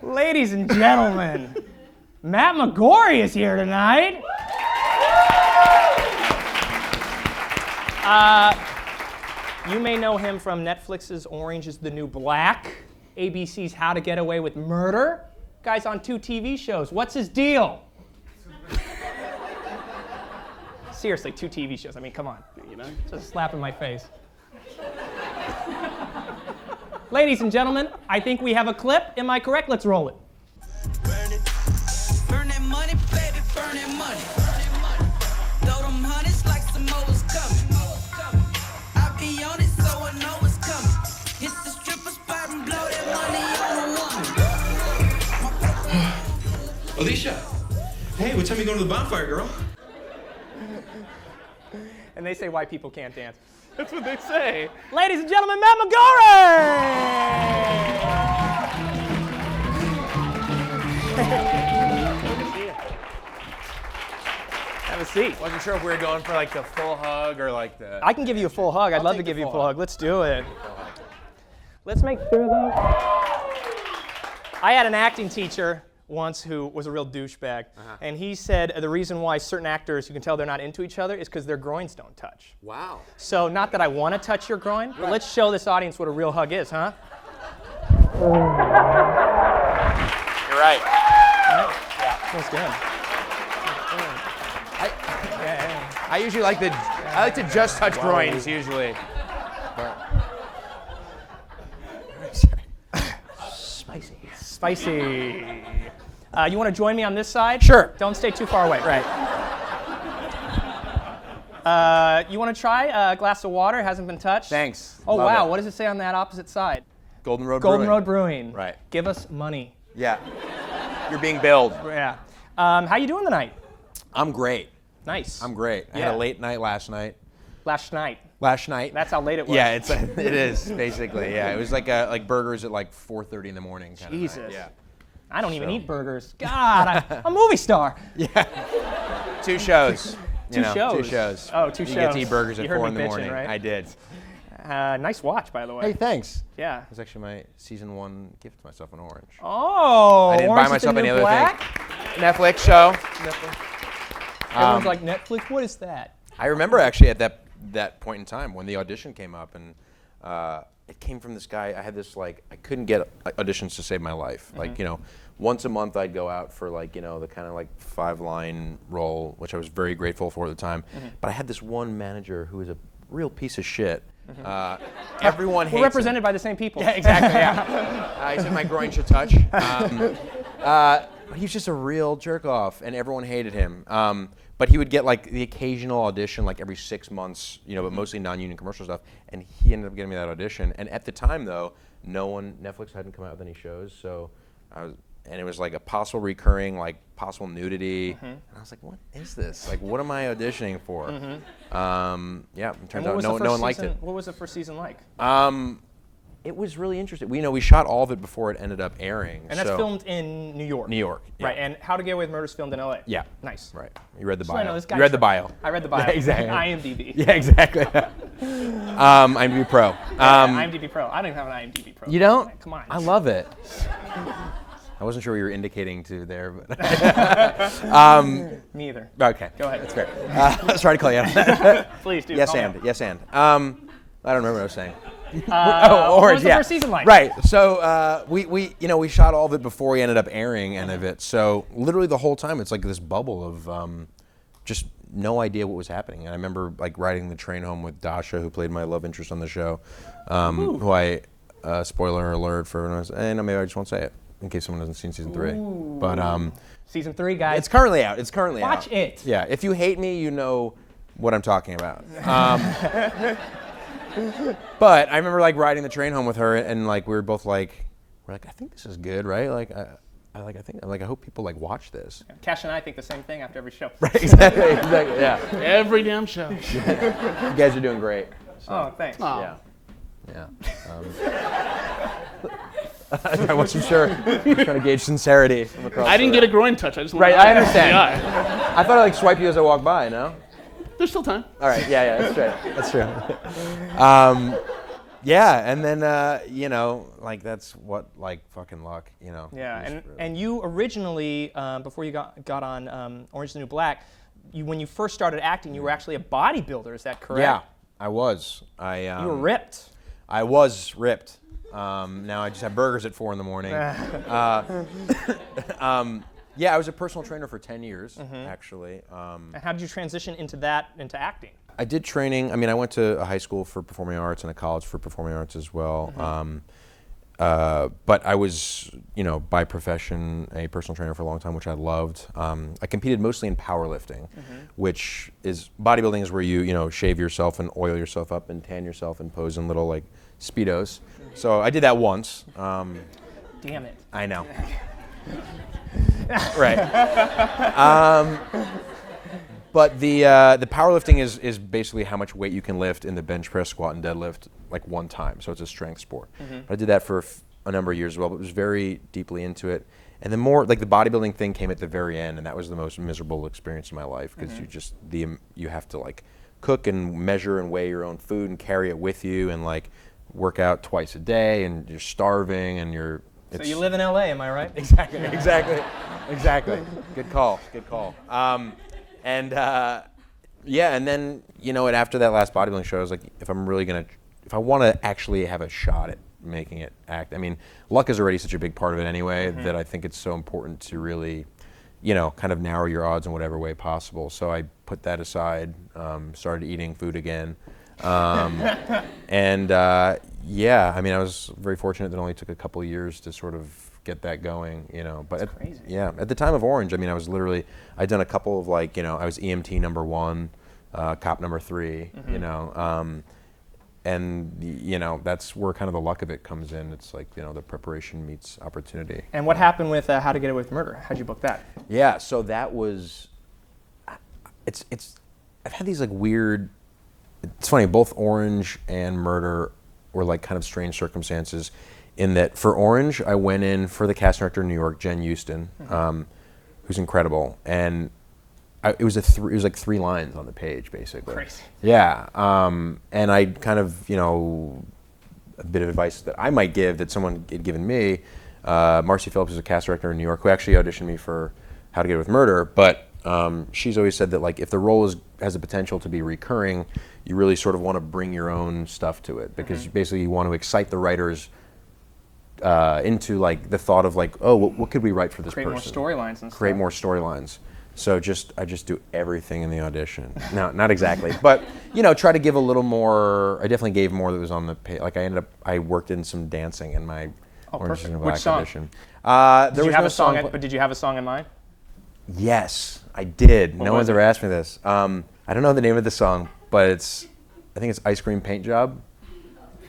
Ladies and gentlemen, Matt McGorry is here tonight. You may know him from Netflix's Orange is the New Black, ABC's How to Get Away with Murder. Guy's on 2 TV shows. What's his deal? Seriously, 2 TV shows. I mean, come on. You know, just a slap in my face. Ladies and gentlemen, I think we have a clip. Am I correct? Let's roll it. Burn it. Burn that money, baby, burn that money. Throw them hundreds like some more is coming. I be on it, so I know it's coming. Hit the stripper spot and blow that money on a woman. Alicia, hey, what time are you going to the bonfire, girl? And they say why people can't dance. That's what they say. Ladies and gentlemen, Matt McGorry! Have a seat. Wasn't sure if we were going for like the full hug or like the... I can give you a full hug. I'd love to give you a full hug. Let's do it. Let's make sure though. I had an acting teacher once who was a real douchebag, and he said the reason why certain actors, you can tell they're not into each other, is because their groins don't touch. Wow. So not that I want to touch your groin, but let's show this audience what a real hug is, huh? You're right. Yeah, feels good. I usually like to just touch groins usually. Spicy. You want to join me on this side? Sure. Don't stay too far away. Right. You want to try a glass of water? Hasn't been touched? Thanks. Oh, Love wow. it. What does it say on that opposite side? Golden Road Golden Brewing. Road Brewing. Right. Give us money. Yeah. You're being billed. Yeah. How you doing tonight? I'm great. Nice. I'm great. I Yeah. had a late night last night. Last night. That's how late it was. Yeah, it is basically. Yeah, it was like burgers at like 4:30 in the morning. Kind Jesus. Of night. Yeah. I don't even eat burgers. God, I'm a movie star. Yeah. 2 shows. Two shows. 2 shows. Oh, 2 shows. You get to eat burgers You at heard 4 me in the bitching, morning. right? I did. Nice watch, by the way. Hey, thanks. Yeah. It was actually my season 1 gift to myself in Orange. Oh. I didn't Orange buy is the myself New any other Black? thing. Netflix show. Everyone's like, Netflix, what is that? I remember actually at that point in time when the audition came up, and it came from this guy. I had this I couldn't get auditions to save my life. Once a month I'd go out for the kind of 5-line role, which I was very grateful for at the time. But I had this one manager who was a real piece of shit. Everyone hates We're represented him. by the same people. Yeah, exactly. Yeah. He said my groin should touch. But he was just a real jerk off, and everyone hated him. But he would get the occasional audition every 6 months, but mostly non-union commercial stuff. And he ended up getting me that audition. And at the time, though, Netflix hadn't come out with any shows, so and it was a possible recurring, possible nudity. And I was like, what is this? What am I auditioning for? Yeah, it turns out no one liked it. What was the first season like? It was really interesting. We shot all of it before it ended up airing. And that's filmed in New York. New York. Yeah. Right, and How to Get Away with Murder is filmed in LA. Yeah. Nice. Right. You read the So bio. I know this guy You read the bio. I read the bio. Yeah, exactly. IMDb. Yeah, exactly. IMDb Pro. IMDb Pro. I don't even have an IMDb Pro. You don't? Come on. I love it. I wasn't sure what you were indicating to there, but Me either. okay. Go ahead. That's fair. I was trying to call you out. Please do. Yes, call me and. out. Yes, and. I don't remember what I was saying. What was the first season like? Right. So we shot all of it before we ended up airing any of it. So literally the whole time it's this bubble of just no idea what was happening. And I remember riding the train home with Dasha, who played my love interest on the show, who I spoiler alert for everyone else. And maybe I just won't say it in case someone hasn't seen season 3. Ooh. But season 3, guys. it's currently out. Watch it. Yeah. If you hate me, you know what I'm talking about. But I remember riding the train home with her, and we were both we're I think this is good, right? I hope people watch this. Cash and I think the same thing after every show. Right, exactly, yeah. Every damn show. You guys are doing great. So, Oh, thanks. Oh. yeah. I wasn't sure. I was trying to gauge sincerity from across. I didn't the get a groin touch. I just Right, wanted I to- understand. Yeah. I thought I swiped you as I walked by. No. There's still time. All right. Yeah. That's true. That's true. Yeah, and then like that's what like fucking luck, Yeah, just and really- and you originally, before you got on Orange is the New Black, when you first started acting, you were actually a bodybuilder. Is that correct? Yeah, I was. You were ripped. I was ripped. Now I just have burgers at 4 a.m. Yeah, I was a personal trainer for 10 years, actually. And how did you transition into acting? I did training. I mean, I went to a high school for performing arts and a college for performing arts as well. But I was, by profession, a personal trainer for a long time, which I loved. I competed mostly in powerlifting, which is bodybuilding is where you, shave yourself and oil yourself up and tan yourself and pose in little like Speedos. So I did that once. Damn it. I know. Right. But the powerlifting is basically how much weight you can lift in the bench press, squat, and deadlift like one time. So it's a strength sport. But I did that for a number of years as well, but was very deeply into it. And the more like the bodybuilding thing came at the very end, and that was the most miserable experience in my life because you have to like cook and measure and weigh your own food and carry it with you and like work out twice a day and you're starving and you're. So you live in LA, am I right? Exactly. Good call. And then after that last bodybuilding show, I was like, if I want to actually have a shot at making it act. I mean, luck is already such a big part of it anyway that I think it's so important to really, kind of narrow your odds in whatever way possible. So I put that aside, started eating food again. And I mean, I was very fortunate that it only took a couple of years to sort of get that going, But at the time of Orange, I mean, I'd done a couple of like, I was EMT number 1, cop number 3, and that's where kind of the luck of it comes in. It's like, the preparation meets opportunity. And what happened with How to Get Away with Murder? How'd you book that? Yeah, so that was, I've had these like weird, it's funny, both Orange and Murder were like kind of strange circumstances in that for Orange, I went in for the casting director in New York, Jen Houston, who's incredible. And it was like 3 lines on the page, basically. Crazy. Yeah, and I kind of, a bit of advice that I might give that someone had given me, Marcy Phillips is a cast director in New York who actually auditioned me for How to Get Away with Murder, but she's always said that like if the role has the potential to be recurring, you really sort of want to bring your own stuff to it because basically you want to excite the writers into like the thought of like, oh, what could we write for this person? Create more storylines and stuff. Create more storylines. So I just do everything in the audition. No, not exactly, but try to give a little more. I definitely gave more that was on the page. Like I worked in some dancing in my Orange is the New Black Which song? audition. Did you have a song? But did you have a song in mind? Yes, I did. No was one's it? ever asked me this. I don't know the name of the song, but I think it's Ice Cream Paint Job.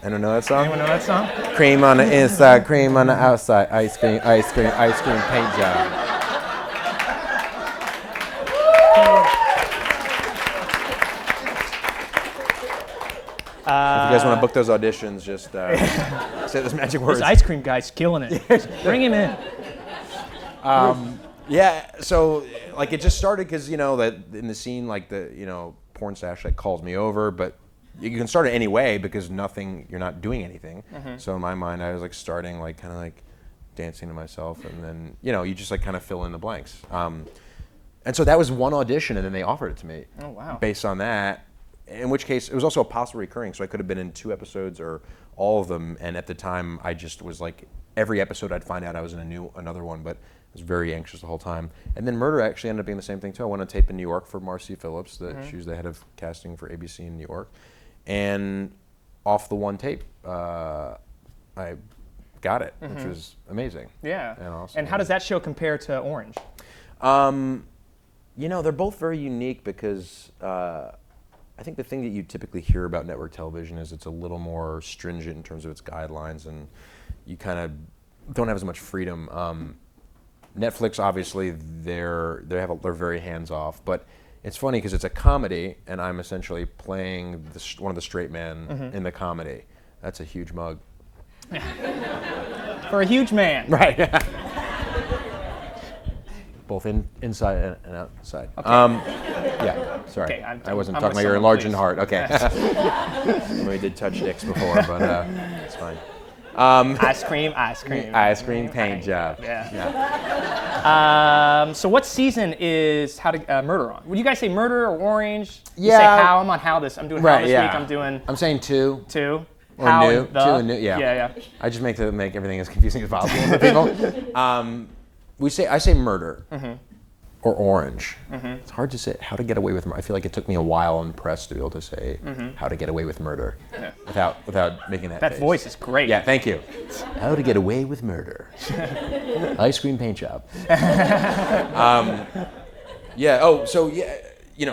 I don't know that song. Anyone know that song? Cream on the inside, cream on the outside, ice cream paint job. If you guys want to book those auditions, just say those magic words. This ice cream guy's killing it. Bring him in. Yeah, so like it just started because that in the scene like the porn stash like calls me over, but you can start it any way because you're not doing anything. So in my mind, I was like starting like kind of like dancing to myself, and then you just like kind of fill in the blanks. And so that was one audition, and then they offered it to me. Oh wow! Based on that, in which case it was also a possible recurring, so I could have been in 2 episodes or all of them. And at the time, I just was like every episode I'd find out I was in another one, but I was very anxious the whole time. And then Murder actually ended up being the same thing too. I went on tape in New York for Marcy Phillips, she was the head of casting for ABC in New York. And off the one tape, I got it, which was amazing. Yeah. And awesome. And how does that show compare to Orange? They're both very unique because I think the thing that you typically hear about network television is it's a little more stringent in terms of its guidelines, and you kind of don't have as much freedom. Netflix, obviously, they're very hands off, but it's funny because it's a comedy, and I'm essentially playing one of the straight men in the comedy. That's a huge mug. For a huge man. Right. both inside and outside. Okay. Yeah, sorry. Okay, I wasn't I'm talking with about your someone, enlarging please. heart. Okay. We did touch dicks before, but it's fine. Ice cream. Ice cream paint job. Yeah. So what season is How to Murder on? Would you guys say murder or orange? You say Yeah. how. I'm on how this. I'm doing how this week. I'm doing I'm saying 2. 2. Or How new. and the. 2 and new. Yeah. Yeah. I just make everything as confusing as possible for people. I say murder. Or orange. It's hard to say how to get away with murder. I feel like it took me a while on press to be able to say how to get away with murder without making that That face. voice is great. Yeah, thank you. How to get away with murder. Ice cream paint job.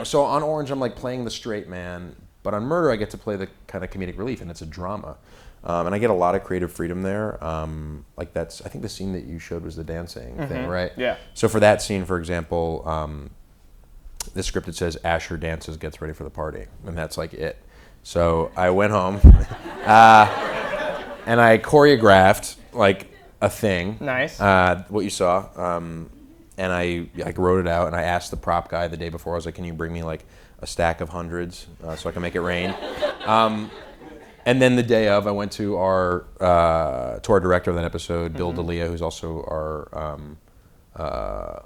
So on Orange I'm like playing the straight man, but on Murder I get to play the kind of comedic relief, and it's a drama. And I get a lot of creative freedom there. I think the scene that you showed was the dancing thing, right? Yeah. So for that scene, for example, the script, it says Asher dances, gets ready for the party, and that's like it. So I went home and I choreographed like a thing. Nice. What you saw. And I wrote it out, and I asked the prop guy the day before, I was like, can you bring me like a stack of hundreds so I can make it rain? And then the day of, I went to our director of that episode, Bill D'Elia, who's also our,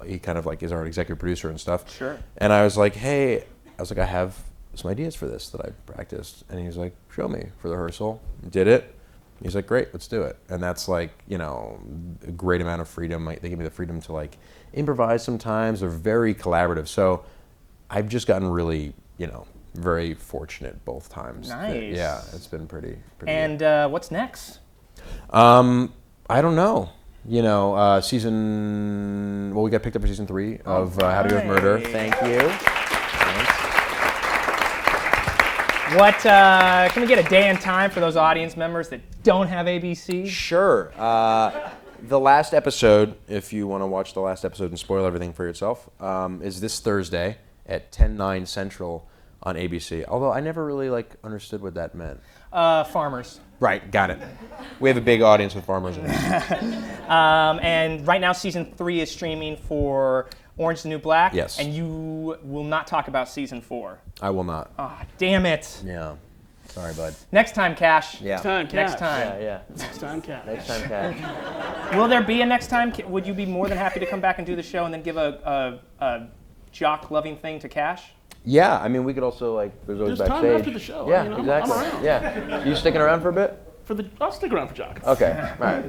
he kind of like is our executive producer and stuff. Sure. And I was like, hey, I have some ideas for this that I practiced. And he was like, show me for the rehearsal. Did it. He's like, great, let's do it. And that's like, a great amount of freedom. They give me the freedom to like improvise sometimes. They're very collaborative. So I've just gotten really, very fortunate both times. Nice. Yeah, it's been pretty And good. what's next? I don't know. We got picked up for season 3 of How to Get Away with Murder. Thank you. Thanks. What can we get a day and time for those audience members that don't have ABC? Sure. The last episode, if you want to watch the last episode and spoil everything for yourself, is this Thursday at 10/9 Central on ABC. Although I never really understood what that meant. Farmers. Right, got it. We have a big audience with farmers. And right now, season 3 is streaming for Orange is the New Black. Yes. And you will not talk about season 4. I will not. Ah, damn it. Yeah. Sorry, bud. Next time, Cash. Yeah. Next time, Next Cash. time. Yeah. Next time, Cash. Next time, Cash. Will there be a next time? Would you be more than happy to come back and do the show and then give a jock-loving thing to Cash? Yeah, I mean, we could also there's always There's time backstage. after the show. Yeah, I'm exactly. around. Yeah. You sticking around for a bit? I'll stick around for Jock. Okay. All right.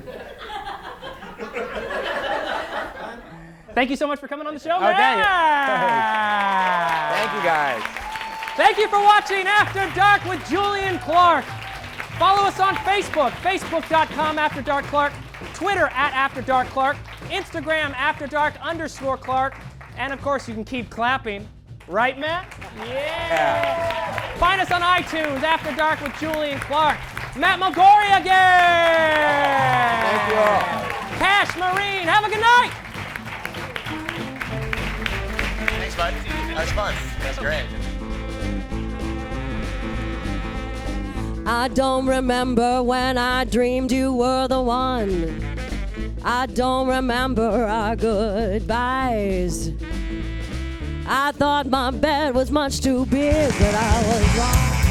Thank you so much for coming on the show. Okay. Yeah. Thank you, guys. Thank you for watching After Dark with Julian Clark. Follow us on Facebook, facebook.com After Dark Clark, Twitter @AfterDarkClark, Instagram @AfterDark_Clark, and of course you can keep clapping. Right, Matt? Yeah. Find us on iTunes, After Dark with Julian Clark. Matt McGorry again. Thank you all. Cash Marine, have a good night. Thanks, bud. That was fun. That's great. I don't remember when I dreamed you were the one. I don't remember our goodbyes. I thought my bed was much too big, but I was wrong.